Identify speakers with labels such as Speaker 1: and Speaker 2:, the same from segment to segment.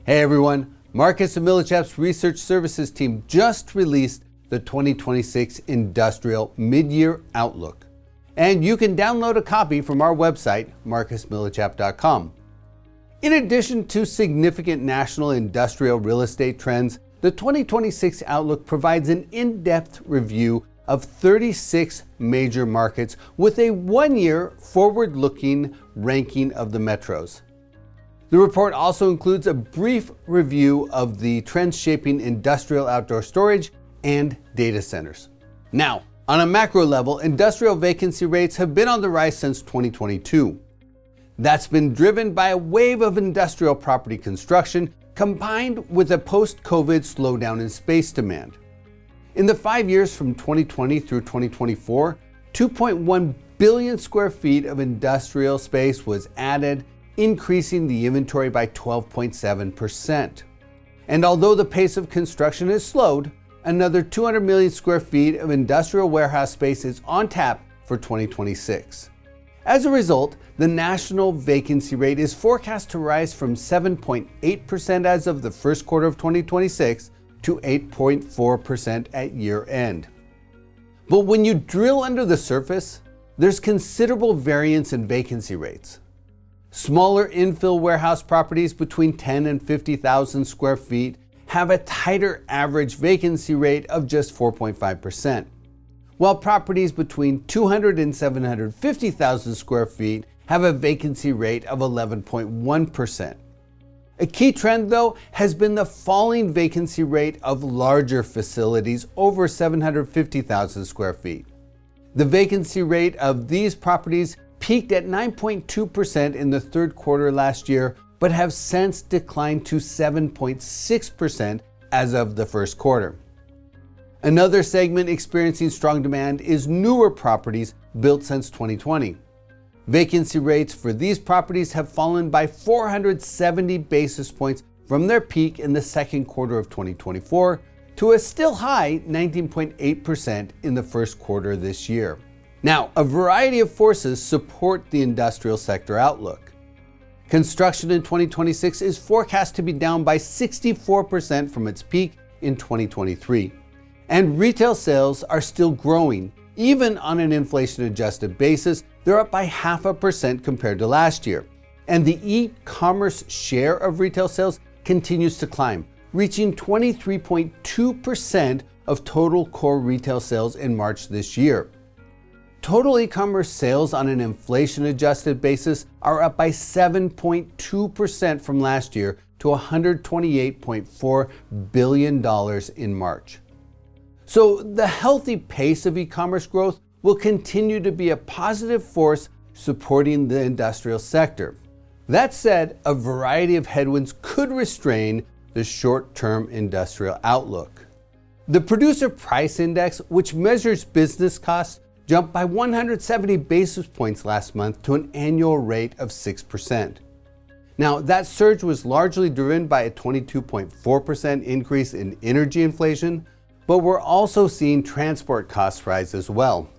Speaker 1: Hey everyone, Marcus and Millichap's research services team just released the 2026 Industrial Midyear Outlook. And you can download a copy from our website, marcusmillichap.com. In addition to significant national industrial real estate trends, the 2026 Outlook provides an in-depth review of 36 major markets with a one-year forward-looking ranking of the metros. The report also includes a brief review of the trends shaping industrial outdoor storage and data centers. Now, on a macro level, industrial vacancy rates have been on the rise since 2022. That's been driven by a wave of industrial property construction combined with a post-COVID slowdown in space demand. In the 5 years from 2020 through 2024, 2.1 billion square feet of industrial space was added, increasing the inventory by 12.7%. And although the pace of construction has slowed, another 200 million square feet of industrial warehouse space is on tap for 2026. As a result, the national vacancy rate is forecast to rise from 7.8% as of the first quarter of 2026 to 8.4% at year end. But when you drill under the surface, there's considerable variance in vacancy rates. Smaller infill warehouse properties between 10 and 50,000 square feet have a tighter average vacancy rate of just 4.5%, while properties between 200 and 750,000 square feet have a vacancy rate of 11.1%. A key trend, though, has been the falling vacancy rate of larger facilities over 750,000 square feet. The vacancy rate of these properties peaked at 9.2% in the third quarter last year, but have since declined to 7.6% as of the first quarter. Another segment experiencing strong demand is newer properties built since 2020. Vacancy rates for these properties have fallen by 470 basis points from their peak in the second quarter of 2024 to a still high 19.8% in the first quarter this year. Now, a variety of forces support the industrial sector outlook. Construction in 2026 is forecast to be down by 64% from its peak in 2023. And retail sales are still growing. Even on an inflation-adjusted basis, they're up by 0.5% compared to last year. And the e-commerce share of retail sales continues to climb, reaching 23.2% of total core retail sales in March this year. Total e-commerce sales on an inflation-adjusted basis are up by 7.2% from last year to $128.4 billion in March. So the healthy pace of e-commerce growth will continue to be a positive force supporting the industrial sector. That said, a variety of headwinds could restrain the short-term industrial outlook. The Producer Price Index, which measures business costs, jumped by 170 basis points last month to an annual rate of 6%. Now, that surge was largely driven by a 22.4% increase in energy inflation, but we're also seeing transport costs rise as well.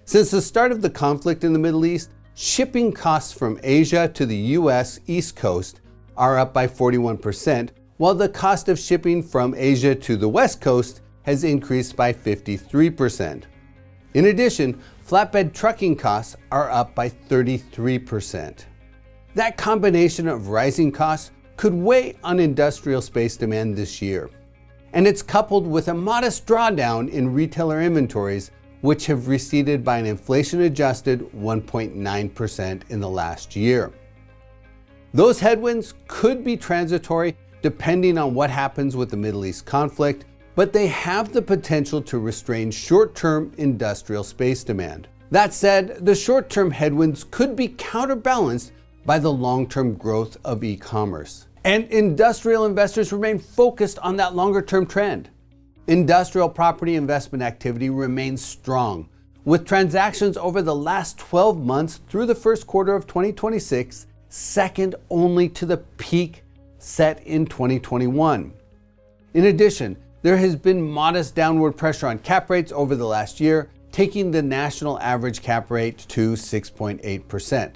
Speaker 1: Since the start of the conflict in the Middle East, shipping costs from Asia to the US East Coast are up by 41%, while the cost of shipping from Asia to the West Coast has increased by 53%. In addition, flatbed trucking costs are up by 33%. That combination of rising costs could weigh on industrial space demand this year. And it's coupled with a modest drawdown in retailer inventories, which have receded by an inflation-adjusted 1.9% in the last year. Those headwinds could be transitory depending on what happens with the Middle East conflict, but they have the potential to restrain short-term industrial space demand. That said, the short-term headwinds could be counterbalanced by the long-term growth of e-commerce. And industrial investors remain focused on that longer-term trend. Industrial property investment activity remains strong, with transactions over the last 12 months through the first quarter of 2026 second only to the peak set in 2021. In addition, there has been modest downward pressure on cap rates over the last year, taking the national average cap rate to 6.8%.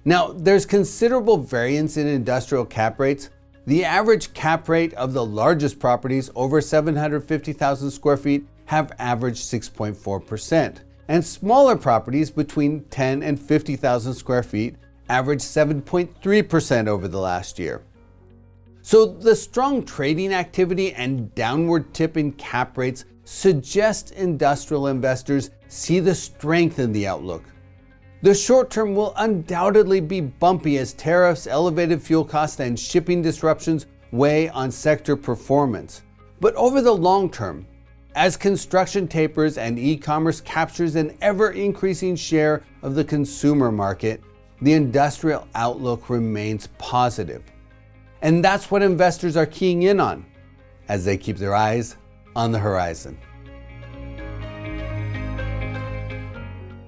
Speaker 1: Now, there's considerable variance in industrial cap rates, The average cap rate of the largest properties over 750,000 square feet have averaged 6.4%, and smaller properties between 10 and 50,000 square feet averaged 7.3% over the last year. So the strong trading activity and downward tip in cap rates suggest industrial investors see the strength in the outlook. The short term will undoubtedly be bumpy as tariffs, elevated fuel costs, and shipping disruptions weigh on sector performance. But over the long term, as construction tapers and e-commerce captures an ever-increasing share of the consumer market, the industrial outlook remains positive. And that's what investors are keying in on as they keep their eyes on the horizon.